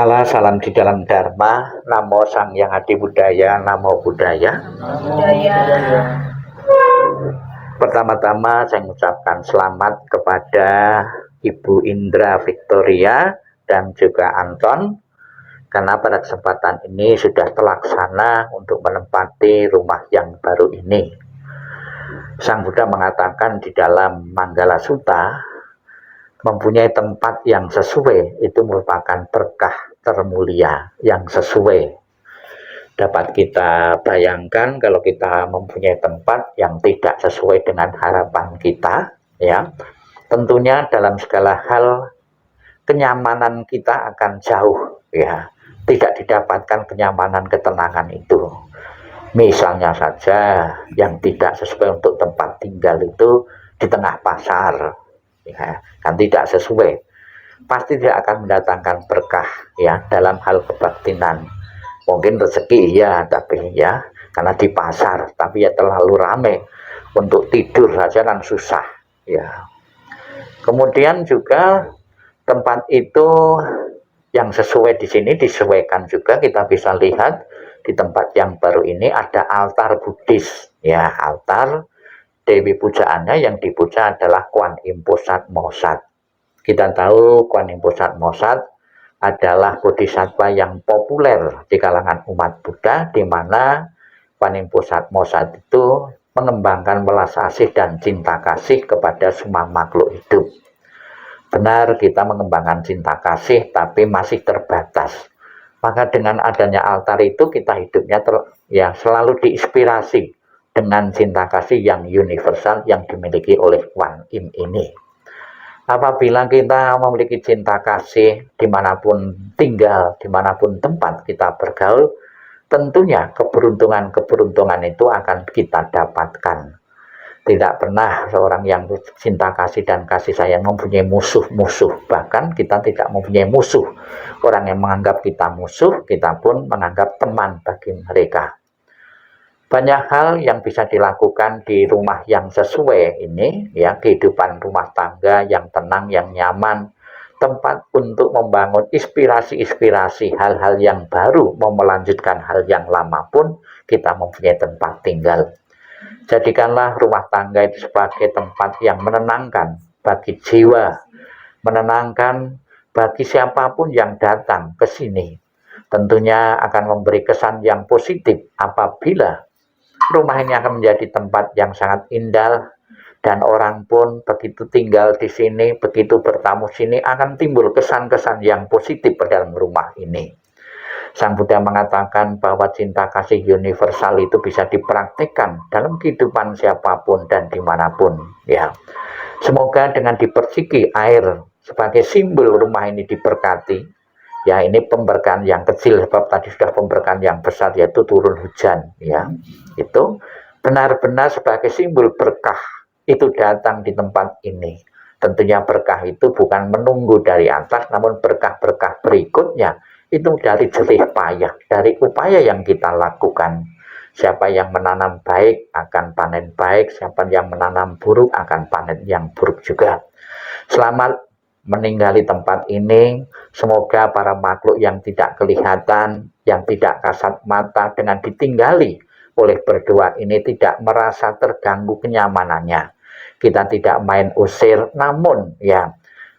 Kala salam di dalam Dharma, Namo Sang Yang Adi Budaya, Namo Buddhaya. Pertama-tama saya mengucapkan selamat kepada Ibu Indra Victoria dan juga Anton, karena pada kesempatan ini sudah terlaksana untuk menempati rumah yang baru ini. Sang Buddha mengatakan di dalam Manggala Sutta, mempunyai tempat yang sesuai itu merupakan berkah termulia yang sesuai. Dapat kita bayangkan kalau kita mempunyai tempat yang tidak sesuai dengan harapan kita, ya, tentunya dalam segala hal kenyamanan kita akan jauh, ya, tidak didapatkan kenyamanan ketenangan itu. Misalnya saja yang tidak sesuai untuk tempat tinggal itu di tengah pasar, ya, kan tidak sesuai, pasti tidak akan mendatangkan berkah, ya, dalam hal kebaktinan. Mungkin rezeki ya, tapi ya karena di pasar, tapi ya terlalu ramai untuk tidur saja kan susah, ya. Kemudian juga tempat itu yang sesuai di sini disesuaikan juga, kita bisa lihat di tempat yang baru ini ada altar Buddhis, ya, altar Dewi pujaannya yang dipuja adalah Kuan Im Posat Mosat. Kita tahu Kuan Im Posat Mosat adalah bodhisattva yang populer di kalangan umat Buddha, di mana Kuan Im Posat Mosat itu mengembangkan welas asih dan cinta kasih kepada semua makhluk hidup. Benar, kita mengembangkan cinta kasih, tapi masih terbatas. Maka dengan adanya altar itu kita hidupnya selalu diinspirasi dengan cinta kasih yang universal yang dimiliki oleh Kuan Im ini. Apabila kita memiliki cinta kasih dimanapun tinggal, dimanapun tempat kita bergaul, tentunya keberuntungan itu akan kita dapatkan. Tidak pernah seorang yang cinta kasih dan kasih sayang mempunyai musuh-musuh. Bahkan kita tidak mempunyai musuh. Orang yang menganggap kita musuh, kita pun menganggap teman bagi mereka. Banyak hal yang bisa dilakukan di rumah yang sesuai ini, ya, kehidupan rumah tangga yang tenang, yang nyaman, tempat untuk membangun inspirasi-inspirasi hal-hal yang baru, mau melanjutkan hal yang lama pun kita mempunyai tempat tinggal. Jadikanlah rumah tangga itu sebagai tempat yang menenangkan bagi jiwa, menenangkan bagi siapapun yang datang ke sini. Tentunya akan memberi kesan yang positif apabila rumah ini akan menjadi tempat yang sangat indah, dan orang pun begitu tinggal di sini, begitu bertamu sini akan timbul kesan-kesan yang positif pada dalam rumah ini. Sang Buddha mengatakan bahwa cinta kasih universal itu bisa dipraktikkan dalam kehidupan siapapun dan dimanapun, ya. Semoga dengan dipersiki air sebagai simbol rumah ini diberkati. Ya, ini pemberkahan yang kecil, sebab tadi sudah pemberkahan yang besar, yaitu turun hujan, ya. Itu benar-benar sebagai simbol berkah itu datang di tempat ini. Tentunya berkah itu bukan menunggu dari atas, namun berkah-berkah berikutnya itu dari jerih payah, dari upaya yang kita lakukan. Siapa yang menanam baik akan panen baik, siapa yang menanam buruk akan panen yang buruk juga. Selamat meninggali tempat ini. Semoga para makhluk yang tidak kelihatan, yang tidak kasat mata, dengan ditinggali oleh berdua ini tidak merasa terganggu kenyamanannya. Kita tidak main usir, namun ya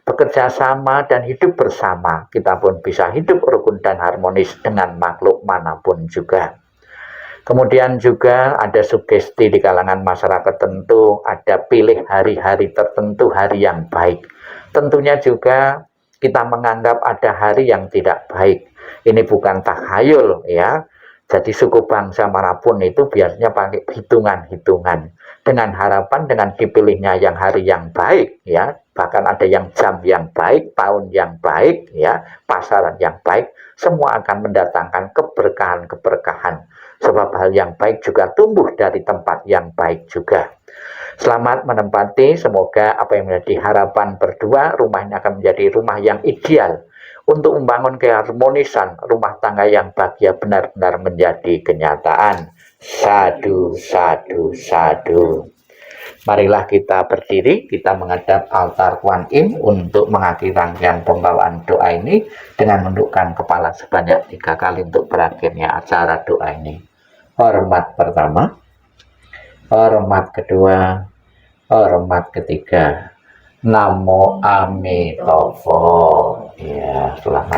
bekerja sama dan hidup bersama, kita pun bisa hidup rukun dan harmonis dengan makhluk manapun juga. Kemudian juga ada sugesti di kalangan masyarakat tertentu, ada pilih hari-hari tertentu, hari yang baik. Tentunya juga kita menganggap ada hari yang tidak baik. Ini bukan takhayul, ya. Jadi suku bangsa manapun itu biasanya pakai hitungan-hitungan dengan harapan dengan dipilihnya yang hari yang baik, ya. Bahkan ada yang jam yang baik, tahun yang baik, ya, pasaran yang baik, semua akan mendatangkan keberkahan-keberkahan. Sebab hal yang baik juga tumbuh dari tempat yang baik juga. Selamat menempati, semoga apa yang menjadi harapan berdua, rumah ini akan menjadi rumah yang ideal untuk membangun keharmonisan rumah tangga yang bahagia benar-benar menjadi kenyataan. Sadu, sadu, sadu. Marilah kita berdiri, kita menghadap altar Kuan Im untuk mengakhiri rangkaian pembawaan doa ini dengan menundukkan kepala sebanyak 3 kali untuk berakhirnya acara doa ini. Hormat pertama, hormat kedua, hormat ketiga. Namo Amitofo. Ya, selamat.